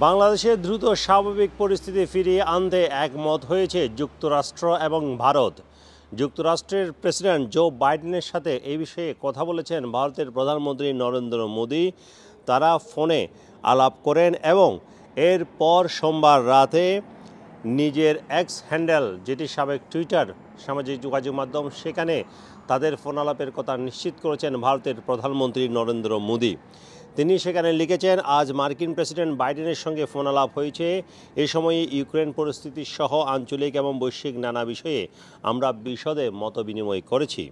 বাংলাদেশের দ্রুত স্বাভাবিক পরিস্থিতি ফিরিয়ে আনতে একমত হয়েছে যুক্তরাষ্ট্র এবং ভারত। যুক্তরাষ্ট্রের প্রেসিডেন্ট জো বাইডেনের সাথে এই বিষয়ে কথা বলেছেন ভারতের প্রধানমন্ত্রী নরেন্দ্র মোদি। তারা ফোনে আলাপ করেন এবং এরপর সোমবার রাতে নিজের এক্স হ্যান্ডেল, যেটি সাবেক টুইটার সামাজিক যোগাযোগ মাধ্যম, সেখানে তাদের ফোন আলাপের কথা নিশ্চিত করেছেন ভারতের প্রধানমন্ত্রী নরেন্দ্র মোদি। তিনি সেখানে লিখেছেন, আজ মার্কিন প্রেসিডেন্ট বাইডেনের সঙ্গে ফোন আলাপ হয়েছে। এই সময়ে ইউক্রেন পরিস্থিতি সহ আঞ্চলিক এবং বৈশ্বিক নানা বিষয়ে আমরা বিশদে মত বিনিময় করেছি।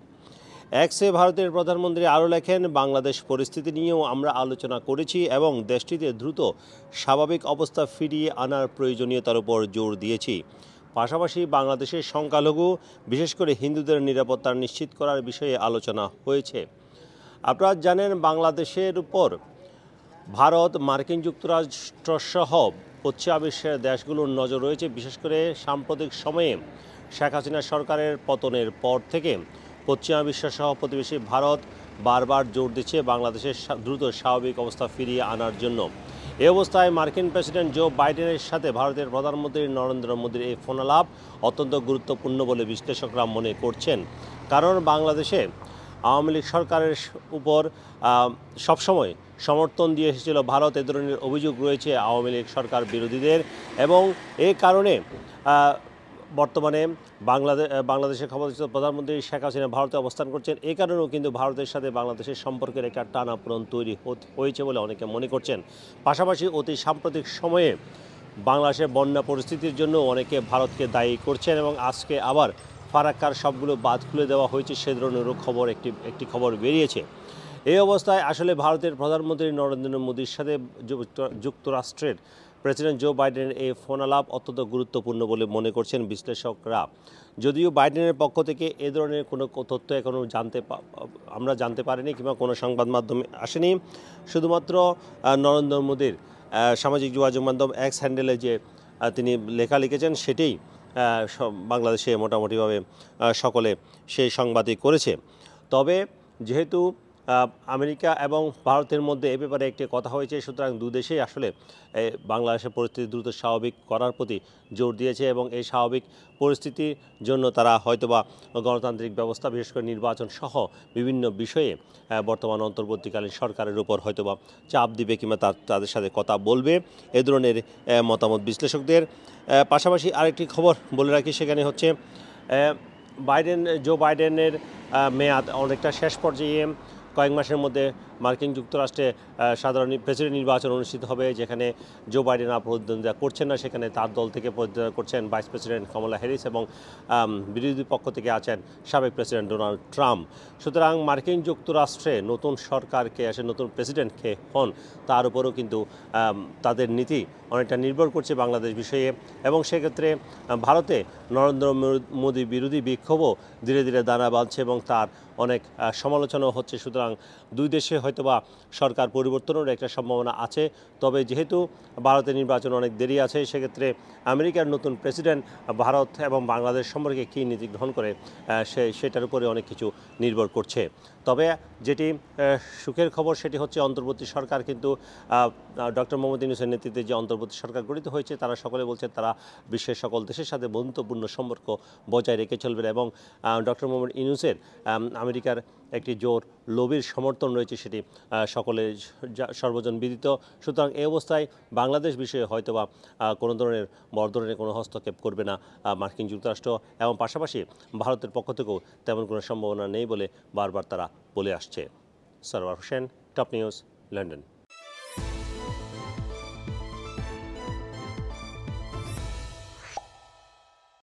এক্সে ভারতের প্রধানমন্ত্রী আরও লেখেন, বাংলাদেশ পরিস্থিতি নিয়েও আমরা আলোচনা করেছি এবং দেশটিতে দ্রুত স্বাভাবিক অবস্থা ফিরিয়ে আনার প্রয়োজনীয়তার উপর জোর দিয়েছি। পাশাপাশি বাংলাদেশের সংখ্যালঘু, বিশেষ করে হিন্দুদের নিরাপত্তা নিশ্চিত করার বিষয়ে আলোচনা হয়েছে। আপনারা জানেন, বাংলাদেশের উপর ভারত, মার্কিন যুক্তরাষ্ট্রসহ পশ্চিমা বিশ্বের দেশগুলোর নজর রয়েছে। বিশেষ করে সাম্প্রতিক সময়ে শেখ হাসিনা সরকারের পতনের পর থেকে পশ্চিমা বিশ্বসহ প্রতিবেশী ভারত বারবার জোর দিচ্ছে বাংলাদেশের দ্রুত স্বাভাবিক অবস্থা ফিরিয়ে আনার জন্য। এ অবস্থায় মার্কিন প্রেসিডেন্ট জো বাইডেনের সাথে ভারতের প্রধানমন্ত্রী নরেন্দ্র মোদির এই ফোনালাপ অত্যন্ত গুরুত্বপূর্ণ বলে বিশ্লেষকরা মনে করছেন। কারণ বাংলাদেশে আওয়ামী লীগ সরকারের উপর সবসময় সমর্থন দিয়ে এসেছিল ভারত। এ ধরনের অভিযোগ রয়েছে আওয়ামী লীগ সরকার বিরোধীদের, এবং এই কারণে বর্তমানে বাংলাদেশের ক্ষমতাচ্যুত প্রধানমন্ত্রী শেখ হাসিনা ভারতে অবস্থান করছেন। এই কারণেও কিন্তু ভারতের সাথে বাংলাদেশের সম্পর্কের একটা টানাপোড়েন তৈরি হয়েছে বলে অনেকে মনে করছেন। পাশাপাশি অতি সাম্প্রতিক সময়ে বাংলাদেশের বন্যা পরিস্থিতির জন্য অনেকে ভারতকে দায়ী করছেন, এবং আজকে আবার ফারাক্কার সবগুলো বাঁধ খুলে দেওয়া হয়েছে, সে ধরনেরও খবর একটি খবর বেরিয়েছে। এই অবস্থায় আসলে ভারতের প্রধানমন্ত্রী নরেন্দ্র মোদির সাথে যুক্তরাষ্ট্রের প্রেসিডেন্ট জো বাইডেনের এই ফোন আলাপ অত্যন্ত গুরুত্বপূর্ণ বলে মনে করছেন বিশ্লেষকরা। যদিও বাইডেনের পক্ষ থেকে এ ধরনের কোনো তথ্য এখনও আমরা জানতে পারিনি, কিংবা কোনো সংবাদ মাধ্যমে আসেনি। শুধুমাত্র নরেন্দ্র মোদির সামাজিক যোগাযোগ মাধ্যম এক্স হ্যান্ডেলে যে তিনি লেখা লিখেছেন, সেটাই বাংলাদেশে মোটামুটিভাবে সকলে সেই সংবাদই করেছে। তবে যেহেতু আমেরিকা এবং ভারতের মধ্যে এ ব্যাপারে একটি কথা হয়েছে, সুতরাং দুদেশেই আসলে বাংলাদেশের পরিস্থিতি দ্রুত স্বাভাবিক করার প্রতি জোর দিয়েছে, এবং এই স্বাভাবিক পরিস্থিতির জন্য তারা হয়তোবা গণতান্ত্রিক ব্যবস্থা, বিশেষ করে নির্বাচন সহ বিভিন্ন বিষয়ে বর্তমান অন্তর্বর্তীকালীন সরকারের উপর হয়তোবা চাপ দিবে, কিংবা তাদের সাথে কথা বলবে, এ ধরনের মতামত বিশ্লেষকদের। পাশাপাশি আরেকটি খবর বলে রাখি, সেখানে হচ্ছে জো বাইডেনের মেয়াদ অনেকটা শেষ পর্যায়ে। কয়েক মাসের মধ্যে মার্কিন যুক্তরাষ্ট্রে সাধারণ প্রেসিডেন্ট নির্বাচন অনুষ্ঠিত হবে, যেখানে জো বাইডেন প্রতিদ্বন্দ্বিতা করছেন না, সেখানে তার দল থেকে প্রতিদ্বন্দ্বিতা করছেন ভাইস প্রেসিডেন্ট কমলা হ্যারিস, এবং বিরোধী পক্ষ থেকে আছেন সাবেক প্রেসিডেন্ট ডোনাল্ড ট্রাম্প। সুতরাং মার্কিন যুক্তরাষ্ট্রে নতুন সরকারকে আসে, নতুন প্রেসিডেন্টকে হন, তার উপরেও কিন্তু তাদের নীতি অনেকটা নির্ভর করছে বাংলাদেশ বিষয়ে, এবং সেক্ষেত্রে ভারতে নরেন্দ্র মোদী বিরোধী বিক্ষোভও ধীরে ধীরে দানা বাঁধছে, এবং তার অনেক সমালোচনাও হচ্ছে। সুতরাং দুই দেশে হয়তোবা সরকার পরিবর্তনের একটা সম্ভাবনা আছে। তবে যেহেতু ভারতের নির্বাচন অনেক দেরি আছে, সেক্ষেত্রে আমেরিকার নতুন প্রেসিডেন্ট ভারত এবং বাংলাদেশ সম্পর্কে কী নীতি গ্রহণ করে সেটার উপরে অনেক কিছু নির্ভর করছে। তবে যেটি সুখের খবর, সেটি হচ্ছে অন্তর্বর্তী সরকার কিন্তু ডক্টর মোহাম্মদ ইউনূসের নেতৃত্বে যে অন্তর্বর্তী সরকার গঠিত হয়েছে, তারা সকলে বলছেন তারা বিশ্বের সকল দেশের সাথে বন্ধুত্বপূর্ণ সম্পর্ক বজায় রেখে চলবেন, এবং ডক্টর মোহাম্মদ ইউনূসের আমেরিকার একটি জোর লবির সমর্থন রয়েছে, সেটি সকলে সর্বজন বিদিত। সুতরাং এই অবস্থায় বাংলাদেশ বিষয়ে হয়তোবা কোনো ধরনের বড় ধরনের কোনো হস্তক্ষেপ করবে না মার্কিন যুক্তরাষ্ট্র, এবং পাশাপাশি ভারতের পক্ষ থেকেও তেমন কোনো সম্ভাবনা নেই বলে বারবার তারা বলে আসছে। Sarwar Hossain, top news, London.